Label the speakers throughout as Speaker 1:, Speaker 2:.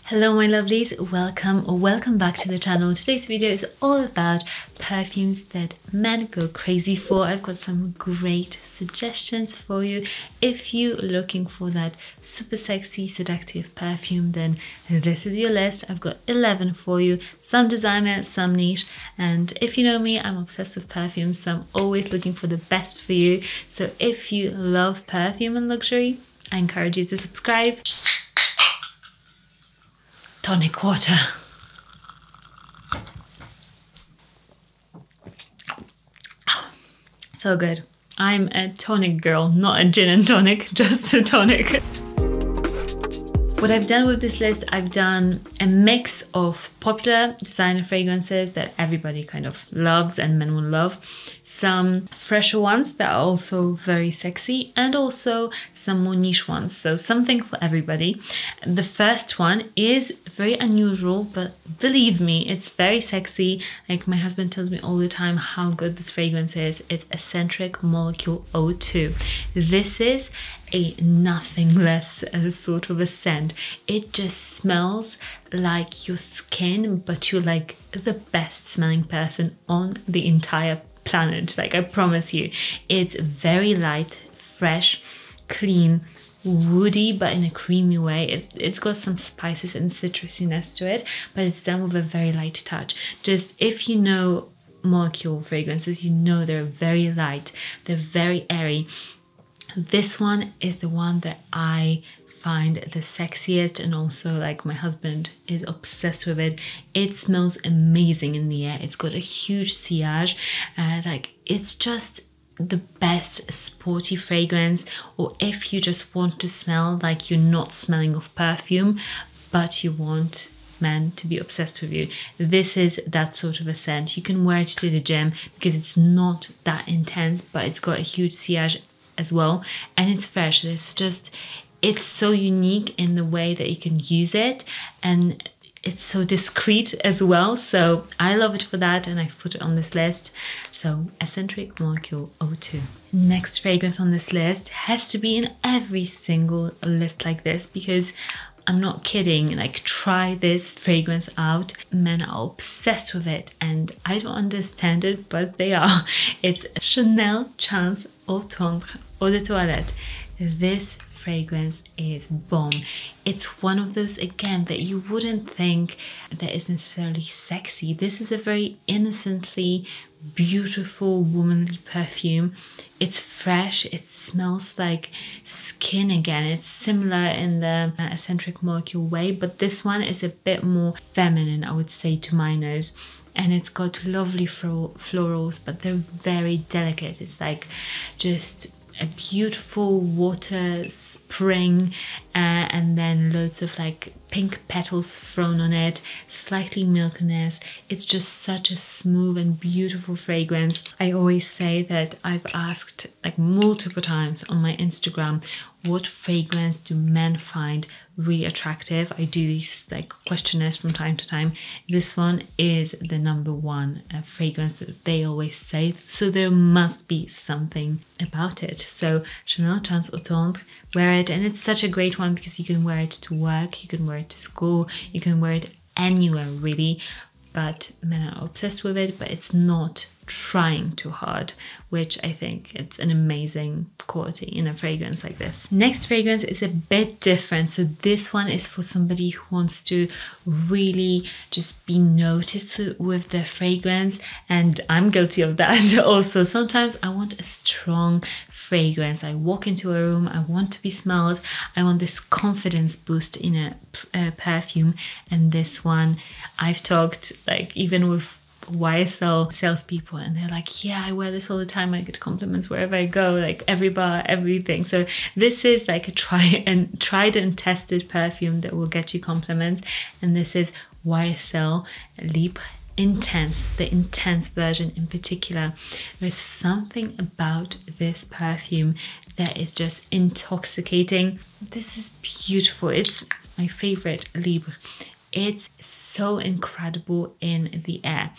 Speaker 1: Hello my lovelies, welcome back to the channel. Today's video is all about perfumes that men go crazy for. I've got some great suggestions for you. If you're looking for that super sexy seductive perfume, then this is your list. I've got 11 for you, some designer, some niche, and if you know me, I'm obsessed with perfumes, so I'm always looking for the best for you. So if you love perfume and luxury, I encourage you to subscribe. Tonic water. So good. I'm a tonic girl, not a gin and tonic, just a tonic. What I've done with this list, I've done a mix of popular designer fragrances that everybody kind of loves and men will love, some fresher ones that are also very sexy, and also some more niche ones, so something for everybody. The first one is very unusual, but believe me, it's very sexy. Like my husband tells me all the time how good this fragrance is. It's Eccentric Molecule 02. This is a nothing less as sort of a scent. It just smells like your skin, but you're like the best smelling person on the entire planet. Like I promise you, it's very light, fresh, clean, woody, but in a creamy way. It's got some spices and citrusiness to it, but it's done with a very light touch. Just if you know Molecule fragrances, you know they're very light, they're very airy. This one is the one that I find the sexiest, and also like my husband is obsessed with it. It smells amazing in the air. It's got a huge sillage, like it's just the best sporty fragrance, or if you just want to smell like you're not smelling of perfume but you want men to be obsessed with you, this is that sort of a scent. You can wear it to the gym because it's not that intense, but it's got a huge sillage as well, and it's fresh. It's so unique in the way that you can use it, and it's so discreet as well, so I love it for that, and I've put it on this list. So Eccentric Molecule 02. Next fragrance on this list has to be in every single list like this, because I'm not kidding, like try this fragrance out. Men are obsessed with it and I don't understand it, but they are. It's Chanel Chance Au Tendre Eau de Toilette. This fragrance is bomb. It's one of those, again, that you wouldn't think that is necessarily sexy. This is a very innocently beautiful womanly perfume. It's fresh, it smells like skin again. It's similar in the Eccentric Molecule way, but this one is a bit more feminine, I would say, to my nose. And it's got lovely florals, but they're very delicate. It's like just a beautiful water spring, and then loads of like pink petals thrown on it, slightly milkiness. It's just such a smooth and beautiful fragrance. I always say that I've asked like multiple times on my Instagram, what fragrance do men find really attractive? I do these like questionnaires from time to time. This one is the #1 fragrance that they always say, so there must be something about it. So Chanel Chance Au Tendre, wear it, and it's such a great one because you can wear it to work, you can wear it to school, you can wear it anywhere really, but men are obsessed with it, but it's not trying too hard, which I think it's an amazing quality in a fragrance like this. Next fragrance is a bit different. So this one is for somebody who wants to really just be noticed with their fragrance, and I'm guilty of that also. Sometimes I want a strong fragrance. I walk into a room, I want to be smelled, I want this confidence boost in a perfume, and this one, I've talked like even with YSL salespeople, and they're like, yeah, I wear this all the time, I get compliments wherever I go, like every bar, everything. So this is like a tried and tested perfume that will get you compliments, and this is YSL Lip Intense, the intense version in particular. There's something about this perfume that is just intoxicating. This is beautiful. It's my favorite Libre. It's so incredible in the air.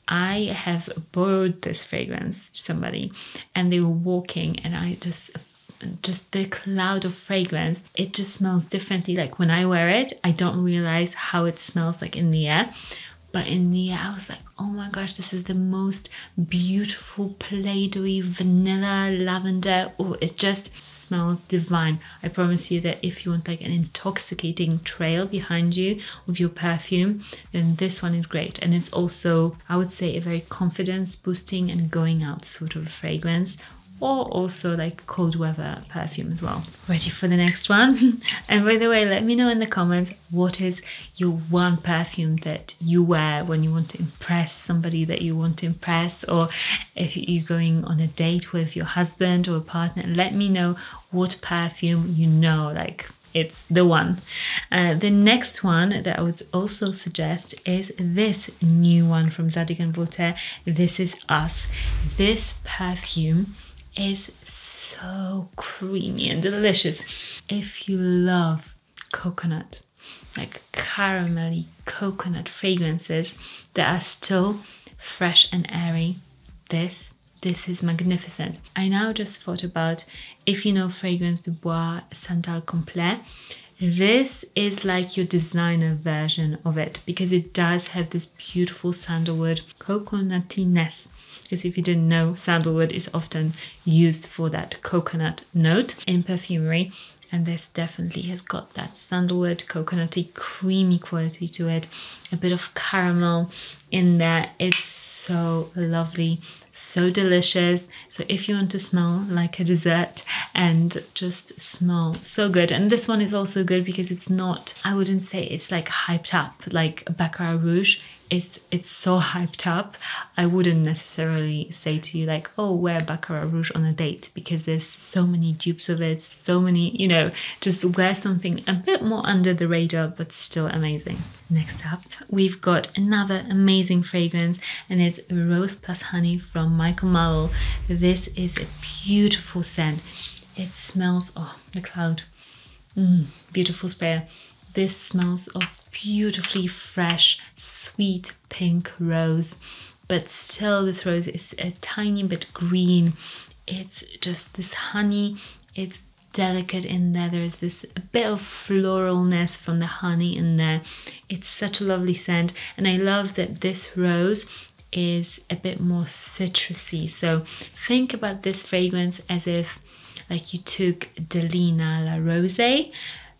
Speaker 1: I have borrowed this fragrance to somebody and they were walking, and I just just the cloud of fragrance, it just smells differently. Like when I wear it, I don't realize how it smells like in the air. But in the air, I was like, oh my gosh, this is the most beautiful Play-Doh-y vanilla lavender. Oh, it just smells divine. I promise you that if you want like an intoxicating trail behind you with your perfume, then this one is great. And it's also, I would say, a very confidence boosting and going out sort of fragrance, or also like cold weather perfume as well. Ready for the next one? And by the way, let me know in the comments, what is your one perfume that you wear when you want to impress somebody that you want to impress, or if you're going on a date with your husband or a partner, let me know what perfume you know, like it's the one. The next one that I would also suggest is this new one from Zadig&Voltaire. This is Us. This perfume is so creamy and delicious. If you love coconut, like caramelly coconut fragrances that are still fresh and airy, this is magnificent. I now just thought about, if you know Fragrance du Bois Santal Complet, this is like your designer version of it, because it does have this beautiful sandalwood coconutiness. Because if you didn't know, sandalwood is often used for that coconut note in perfumery, and this definitely has got that sandalwood, coconutty, creamy quality to it. A bit of caramel in there. It's so lovely, so delicious. So if you want to smell like a dessert and just smell so good, and this one is also good because it's not, I wouldn't say it's like hyped up like Baccarat Rouge. It's so hyped up. I wouldn't necessarily say to you like, oh, wear Baccarat Rouge on a date, because there's so many dupes of it, so many, you know, just wear something a bit more under the radar but still amazing. Next up, we've got another amazing fragrance, and it's Rose Plus Honey from Michael Malul. This is a beautiful scent. It smells, oh, the cloud, beautiful sprayer. This smells of beautifully fresh, sweet pink rose, but still this rose is a tiny bit green. It's just this honey, it's delicate in there. There's this a bit of floralness from the honey in there. It's such a lovely scent, and I love that this rose is a bit more citrusy. So think about this fragrance as if like you took Delina La Rose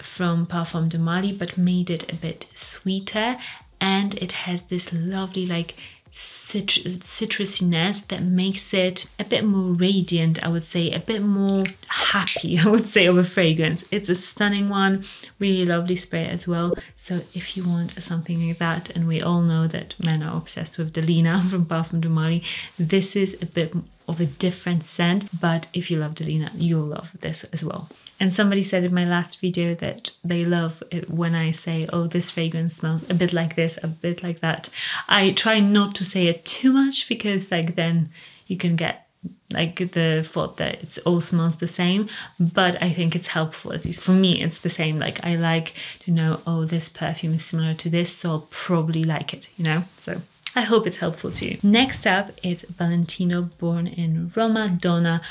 Speaker 1: from Parfum de Mali, but made it a bit sweeter, and it has this lovely like citrusiness that makes it a bit more radiant, I would say, a bit more happy, I would say, of a fragrance. It's a stunning one, really lovely spray as well. So if you want something like that, and we all know that men are obsessed with Delina from Parfum de Mali, this is a bit of a different scent, but if you love Delina, you'll love this as well. And somebody said in my last video that they love it when I say, oh, this fragrance smells a bit like this, a bit like that. I try not to say it too much, because like then you can get like the thought that it all smells the same. But I think it's helpful, at least for me, it's the same. Like I like to know, oh, this perfume is similar to this, so I'll probably like it, you know? So I hope it's helpful to you. Next up, it's Valentino Born in Roma Donna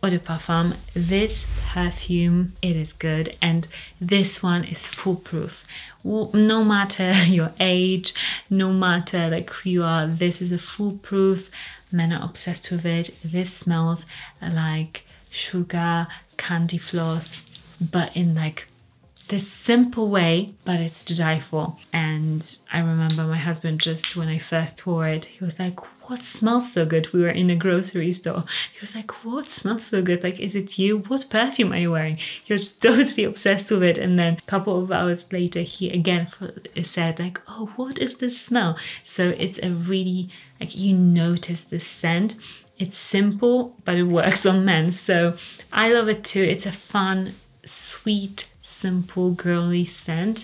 Speaker 1: Eau de Parfum. This perfume, it is good, and this one is foolproof. No matter your age, no matter like who you are, this is a foolproof. Men are obsessed with it. This smells like sugar, candy floss, but in like this simple way, but it's to die for. And I remember my husband, just when I first wore it, he was like, what smells so good? We were in a grocery store. He was like, what smells so good? Like, is it you? What perfume are you wearing? He was totally obsessed with it. And then a couple of hours later, he again said like, oh, what is this smell? So it's a really, like, you notice the scent. It's simple, but it works on men. So I love it too. It's a fun, sweet, simple, girly scent,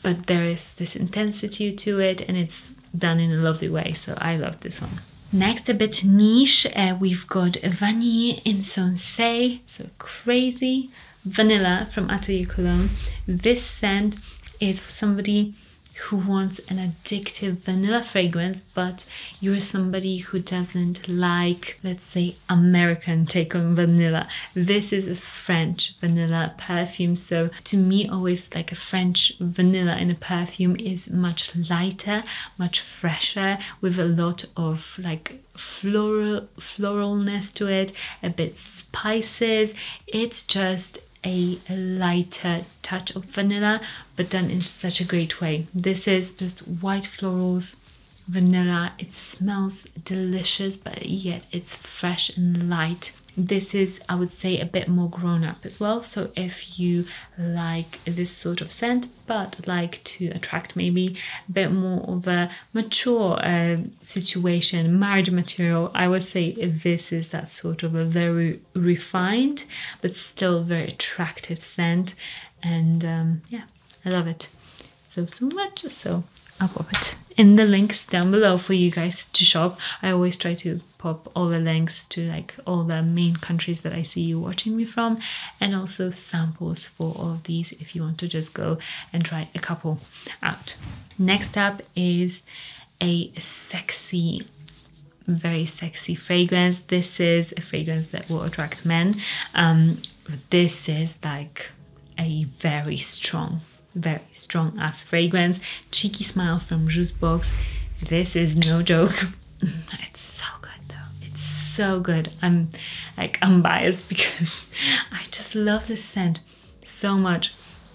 Speaker 1: but there is this intensity to it, and it's done in a lovely way. So I love this one. Next, a bit niche, we've got Vanille Insensé, so crazy vanilla from Atelier Cologne. This scent is for somebody who wants an addictive vanilla fragrance, but you're somebody who doesn't like, let's say, American take on vanilla. This is a French vanilla perfume. So to me, always like a French vanilla in a perfume is much lighter, much fresher, with a lot of like floralness to it, a bit spices. It's just a lighter touch of vanilla, but done in such a great way. This is just white florals, vanilla. It smells delicious, but yet it's fresh and light. This is, I would say, a bit more grown up as well. So if you like this sort of scent, but like to attract maybe a bit more of a mature situation, marriage material, I would say this is that sort of a very refined, but still very attractive scent. And yeah, I love it so much. So I'll pop it in the links down below for you guys to shop. I always try to pop all the links to like all the main countries that I see you watching me from, and also samples for all of these if you want to just go and try a couple out. Next up is a sexy, very sexy fragrance. This is a fragrance that will attract men. This is like a very strong ass fragrance. Cheeky Smile from Jusbox. This is no joke. It's so good though. It's so good. I'm biased because I just love this scent so much,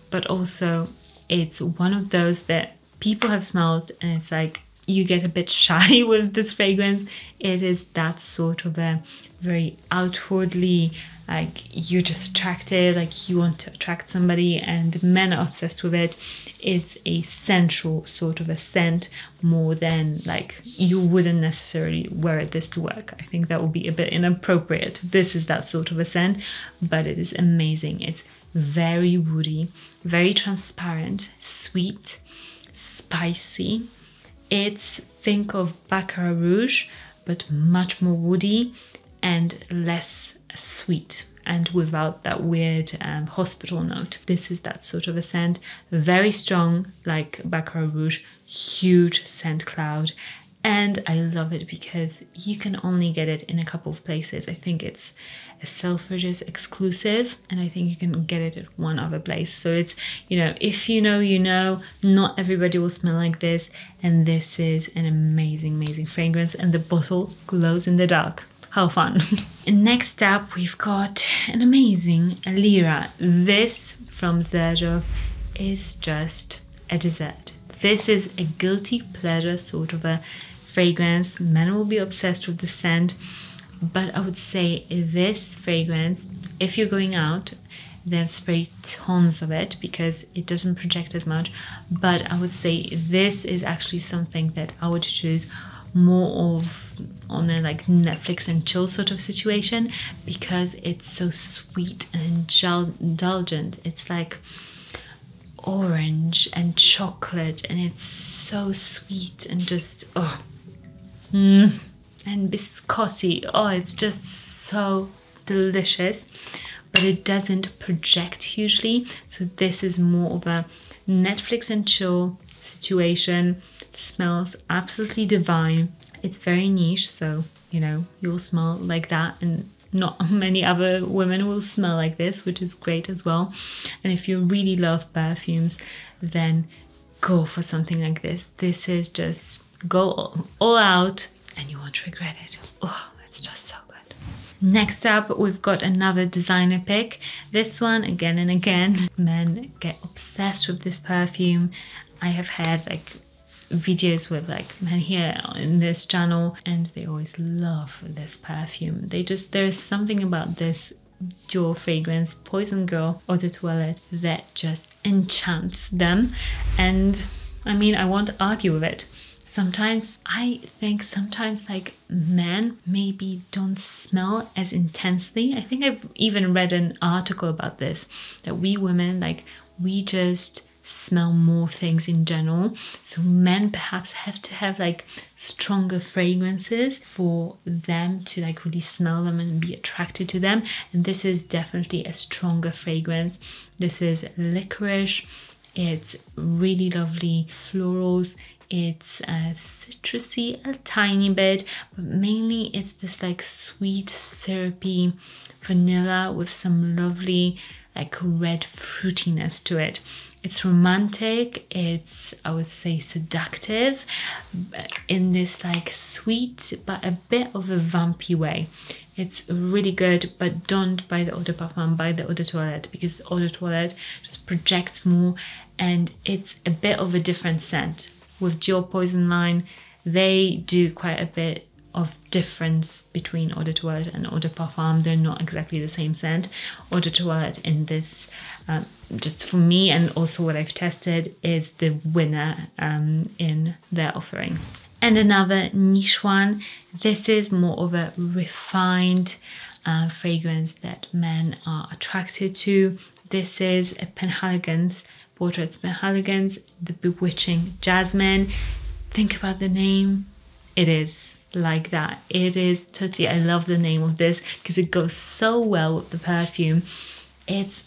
Speaker 1: but also it's one of those that people have smelled and it's like you get a bit shy with this fragrance. It is that sort of a very outwardly, like you're just attracted, like you want to attract somebody, and men are obsessed with it. It's a sensual sort of a scent more than like you wouldn't necessarily wear this to work. I think that would be a bit inappropriate. This is that sort of a scent, but it is amazing. It's very woody, very transparent, sweet, spicy. It's, think of Baccarat Rouge, but much more woody and less sweet, and without that weird hospital note. This is that sort of a scent, very strong like Baccarat Rouge, huge scent cloud, and I love it because you can only get it in a couple of places. I think it's a Selfridges exclusive, and I think you can get it at one other place. So it's, you know, if you know, you know, not everybody will smell like this, and this is an amazing fragrance, and the bottle glows in the dark. How fun. And next up, we've got an amazing Lira. This from Xerjoff is just a dessert. This is a guilty pleasure sort of a fragrance. Men will be obsessed with the scent, but I would say this fragrance, if you're going out, then spray tons of it because it doesn't project as much. But I would say this is actually something that I would choose more of on a like Netflix and chill sort of situation, because it's so sweet and indulgent. It's like orange and chocolate, and it's so sweet and just and biscotti. Oh, it's just so delicious, but it doesn't project hugely. So this is more of a Netflix and chill situation. Smells absolutely divine. It's very niche, so you know you'll smell like that, and not many other women will smell like this, which is great as well. And if you really love perfumes, then go for something like this. This is just go all out and you won't regret it. Oh, it's just so good. Next up, we've got another designer pick. This one, again and again, men get obsessed with this perfume. I have had like videos with like men here in this channel, and they always love this perfume. There's something about this Dior fragrance, Poison Girl Eau de Toilette, that just enchants them. And I mean, I won't argue with it. Sometimes I think like men maybe don't smell as intensely. I think I've even read an article about this, that we women, like, we just smell more things in general. So men perhaps have to have like stronger fragrances for them to like really smell them and be attracted to them. And this is definitely a stronger fragrance. This is licorice It's really lovely florals. It's citrusy a tiny bit, but mainly it's this like sweet syrupy vanilla with some lovely like red fruitiness to it. It's romantic, it's, I would say, seductive in this like sweet but a bit of a vampy way. It's really good, but don't buy the eau de parfum, buy the eau de toilette, because the eau de toilette just projects more and it's a bit of a different scent. With Dior Poison line, they do quite a bit of difference between eau de toilette and eau de parfum. They're not exactly the same scent. Eau de toilette in this, just for me and also what I've tested, is the winner in their offering. And another niche one, this is more of a refined fragrance that men are attracted to. This is a Penhaligon's, Portraits Penhaligon's, the Bewitching Jasmine. Think about the name, it is like that. It is Touchy. I love the name of this because it goes so well with the perfume. It's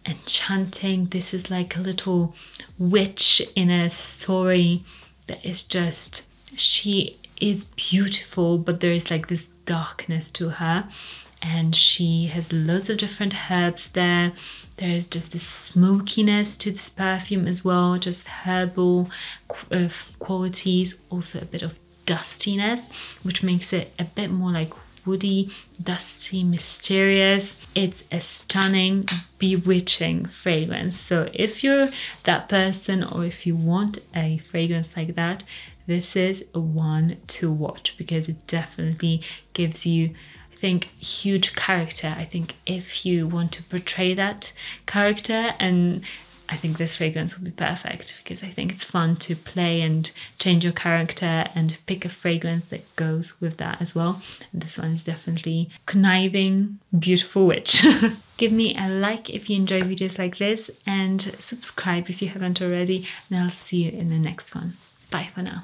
Speaker 1: enchanting. This is like a little witch in a story that is just, she is beautiful, but there is like this darkness to her, and she has loads of different herbs there. There is just this smokiness to this perfume as well, just herbal qualities, also a bit of dustiness, which makes it a bit more like woody, dusty, mysterious. It's a stunning, bewitching fragrance. So if you're that person, or if you want a fragrance like that, this is a one to watch, because it definitely gives you, I think, huge character. I think if you want to portray that character, and I think this fragrance will be perfect, because I think it's fun to play and change your character and pick a fragrance that goes with that as well. And this one is definitely conniving, beautiful witch. Give me a like if you enjoy videos like this, and subscribe if you haven't already, and I'll see you in the next one. Bye for now.